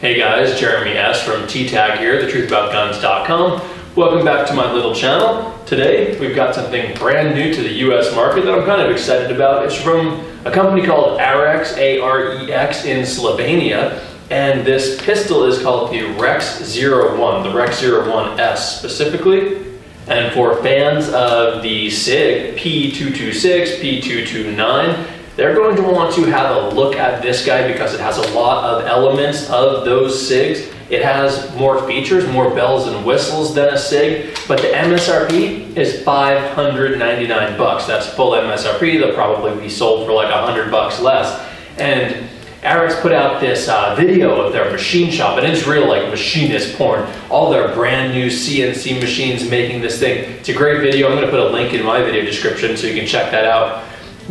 Hey guys, Jeremy S. from T-Tag here, thetruthaboutguns.com. Welcome back to my little channel. Today, we've got something brand new to the US market that I'm kind of excited about. It's from a company called Arex, A-R-E-X, in Slovenia. And this pistol is called the Rex 01, the Rex 01S specifically. And for fans of the SIG P226, P229, they're going to want to have a look at this guy because it has a lot of elements of those SIGs. It has more features, more bells and whistles than a SIG, but the MSRP is $599 bucks. That's full MSRP. They'll probably be sold for like $100 less. And Arex put out this video of their machine shop, and it's real like machinist porn. All their brand new CNC machines making this thing. It's a great video. I'm going to put a link in my video description so you can check that out.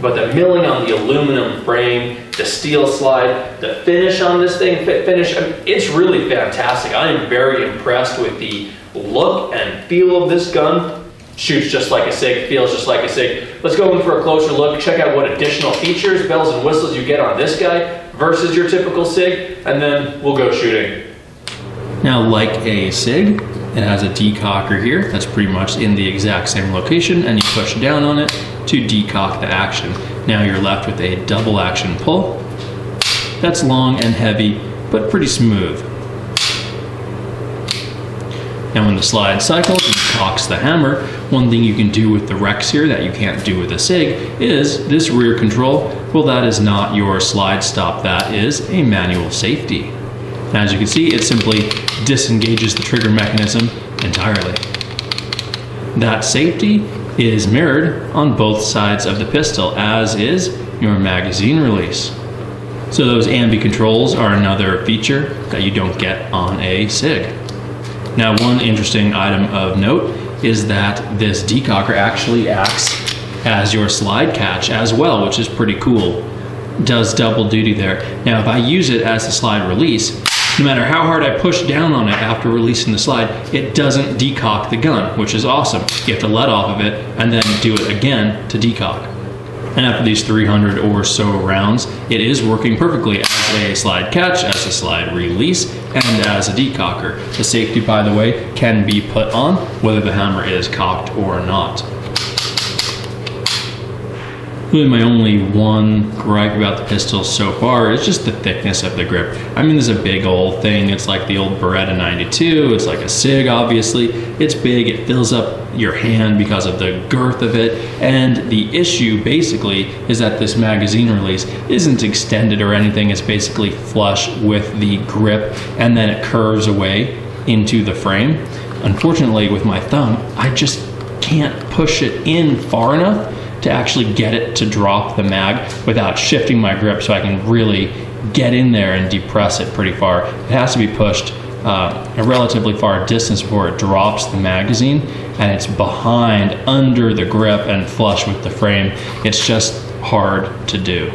But the milling on the aluminum frame, the steel slide, the finish on this thing, it's really fantastic. I am very impressed with the look and feel of this gun. Shoots just like a SIG, feels just like a SIG. Let's go in for a closer look, check out what additional features, bells and whistles you get on this guy versus your typical SIG, and then we'll go shooting. Now, like a SIG, it has a decocker here that's pretty much in the exact same location, and you push down on it to decock the action. Now you're left with a double action pull that's long and heavy, but pretty smooth. Now when the slide cycles and cocks the hammer, one thing you can do with the Rex here that you can't do with a SIG is this rear control. Well, that is not your slide stop, that is a manual safety. As you can see, it simply disengages the trigger mechanism entirely. That safety is mirrored on both sides of the pistol, as is your magazine release. So those ambi controls are another feature that you don't get on a SIG. Now, one interesting item of note is that this decocker actually acts as your slide catch as well, which is pretty cool. Does double duty there. Now, if I use it as a slide release, no matter how hard I push down on it after releasing the slide, it doesn't decock the gun, which is awesome. You have to let off of it and then do it again to decock. And after these 300 or so rounds, it is working perfectly as a slide catch, as a slide release, and as a decocker. The safety, by the way, can be put on whether the hammer is cocked or not. Really, my only one gripe about the pistol so far is just the thickness of the grip. I mean, this is a big old thing. It's like the old Beretta 92. It's like a SIG, obviously. It's big. It fills up your hand because of the girth of it. And the issue, basically, is that this magazine release isn't extended or anything. It's basically flush with the grip, and then it curves away into the frame. Unfortunately, with my thumb, I just can't push it in far enough to actually get it to drop the mag without shifting my grip so I can really get in there and depress it pretty far. It has to be pushed a relatively far distance before it drops the magazine, and it's behind under the grip and flush with the frame. It's just hard to do.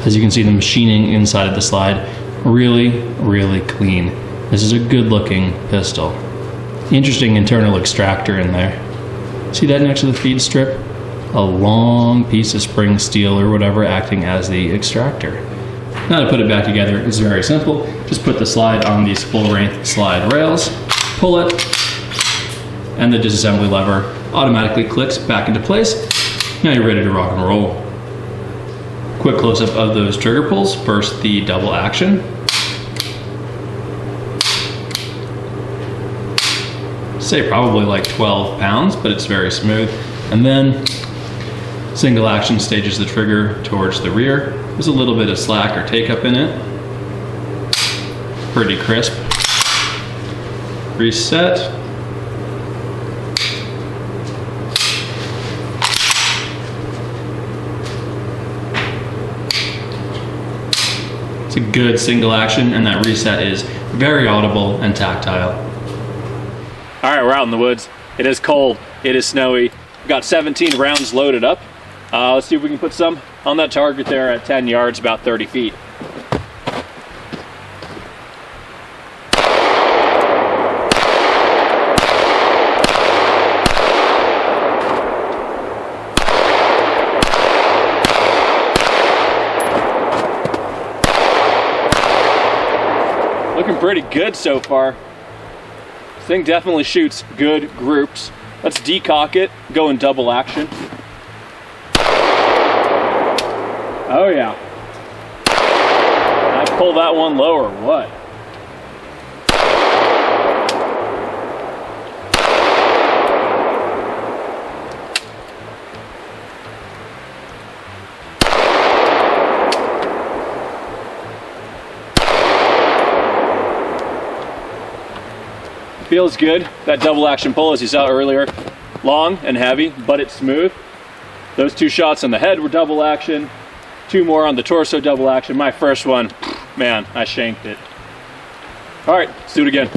As you can see, the machining inside of the slide, really, really clean. This is a good looking pistol. Interesting internal extractor in there. See that next to the feed strip? A long piece of spring steel or whatever acting as the extractor. Now to put it back together is very simple. Just put the slide on these full length slide rails, pull it, and the disassembly lever automatically clicks back into place. Now you're ready to rock and roll. Quick close-up of those trigger pulls. First, the double action. Say probably like 12 pounds, but it's very smooth. And then single action stages the trigger towards the rear. There's a little bit of slack or take up in it. Pretty crisp. Reset. It's a good single action, and that reset is very audible and tactile. All right, we're out in the woods. It is cold, it is snowy. We've got 17 rounds loaded up. Let's see if we can put some on that target there at 10 yards, about 30 feet. looking pretty good so far. This thing definitely shoots good groups. Let's decock it, go in double action. Oh yeah. Did I pull that one low or what? Feels good. That double action pull, as you saw earlier, long and heavy, but it's smooth. Those 2 shots on the head were double action. 2 more on the torso, double action. My first one, man, I shanked it. All right, let's do it again.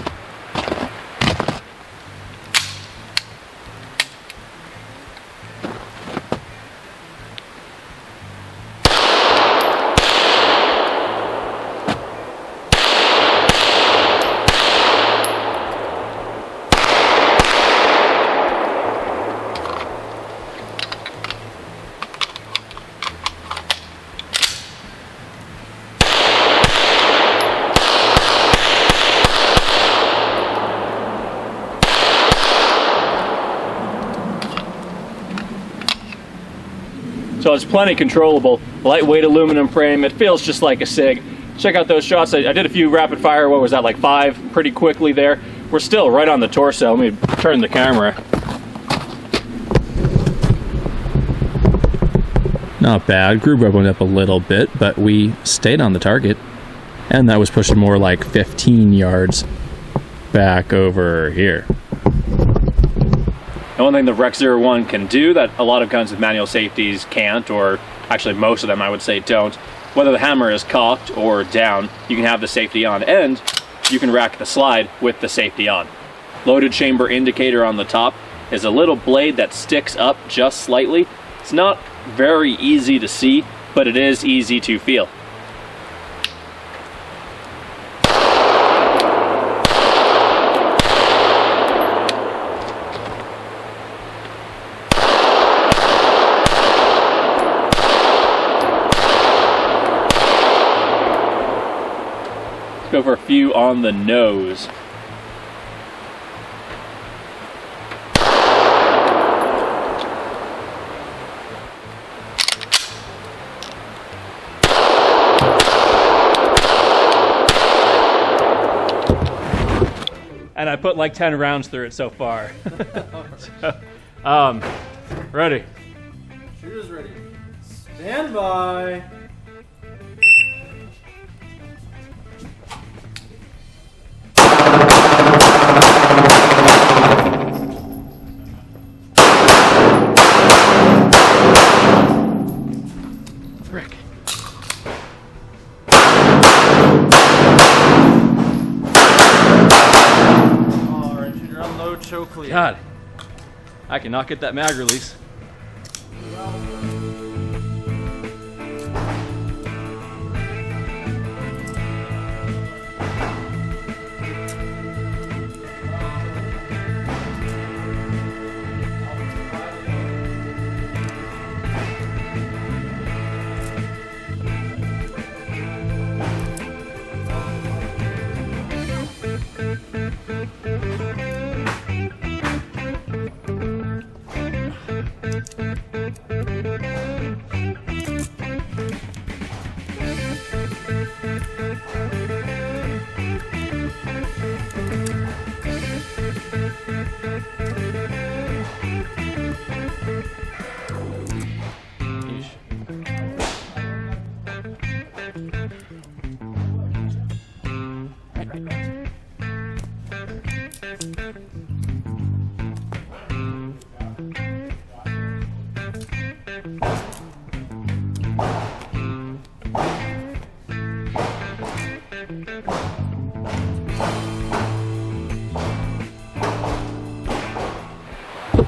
So it's plenty controllable. Lightweight aluminum frame. It feels just like a SIG. Check out those shots. I did a few rapid fire. What was that, like 5 pretty quickly there. We're still right on the torso. Let me turn the camera. Not bad. Group went up a little bit, but we stayed on the target. And that was pushing more like 15 yards back over here. And one thing the Rec 01 can do that a lot of guns with manual safeties can't, or actually most of them I would say don't, whether the hammer is cocked or down, you can have the safety on, and you can rack the slide with the safety on. Loaded chamber indicator on the top is a little blade that sticks up just slightly. It's not very easy to see, but it is easy to feel. Go for a few on the nose. And I put like 10 rounds through it so far. So, ready. Shooter's ready. Stand by. Frick. Alright, shooter unload, show clear. God, I cannot get that mag release.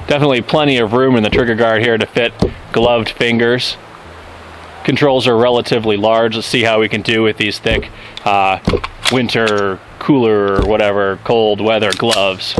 Definitely plenty of room in the trigger guard here to fit gloved fingers. Controls are relatively large. Let's see how we can do with these thick winter, cooler, or whatever, cold weather gloves.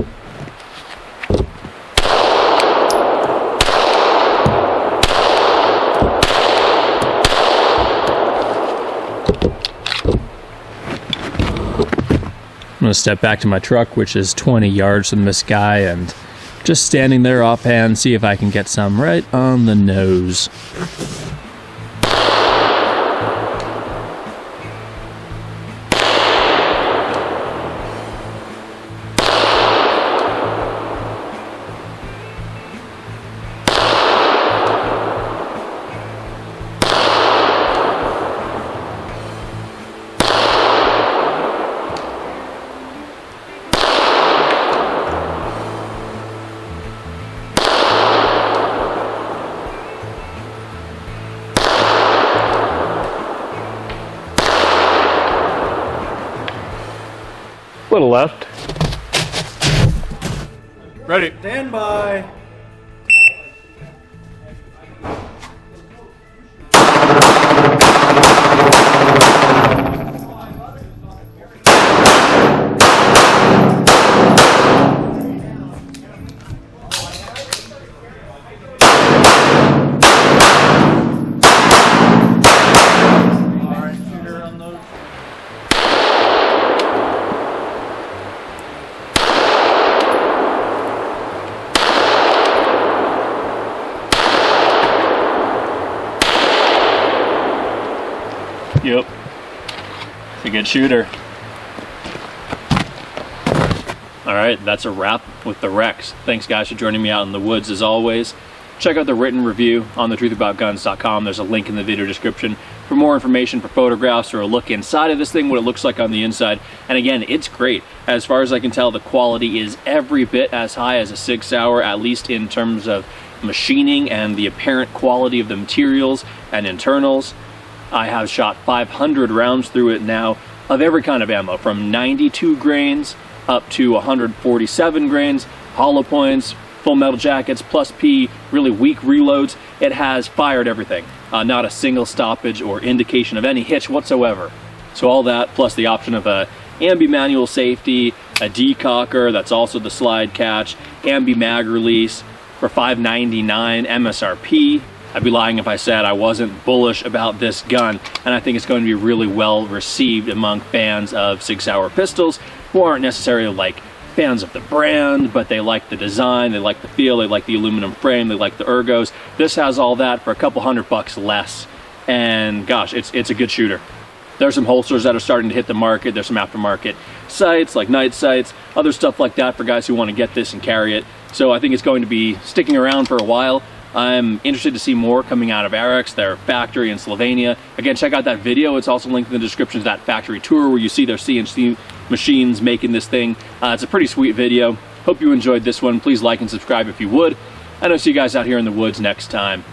going to step back to my truck, which is 20 yards from this guy, and just standing there offhand, see if I can get some right on the nose. Little left. Ready. Stand by. Alright, shooter, unload. Yep. It's a good shooter. All right, that's a wrap with the Rex. Thanks guys for joining me out in the woods as always. Check out the written review on thetruthaboutguns.com. There's a link in the video description for more information, for photographs, or a look inside of this thing, what it looks like on the inside. And again, it's great. As far as I can tell, the quality is every bit as high as a Sig Sauer, at least in terms of machining and the apparent quality of the materials and internals. I have shot 500 rounds through it now of every kind of ammo, from 92 grains up to 147 grains, hollow points, full metal jackets, plus P, really weak reloads. It has fired everything. Not a single stoppage or indication of any hitch whatsoever. So all that, plus the option of a ambi manual safety, a decocker, that's also the slide catch, ambi mag release for $599 MSRP. I'd be lying if I said I wasn't bullish about this gun, and I think it's going to be really well received among fans of Sig Sauer pistols who aren't necessarily like fans of the brand, but they like the design, they like the feel, they like the aluminum frame, they like the ergos. This has all that for a couple $100 less, and gosh, it's a good shooter. There's some holsters that are starting to hit the market. There's some aftermarket sights like night sights, other stuff like that for guys who want to get this and carry it. So I think it's going to be sticking around for a while. I'm interested to see more coming out of Arex, their factory in Slovenia. Again, check out that video. It's also linked in the description to that factory tour where you see their CNC machines making this thing. It's a pretty sweet video. Hope you enjoyed this one. Please like and subscribe if you would. And I'll see you guys out here in the woods next time.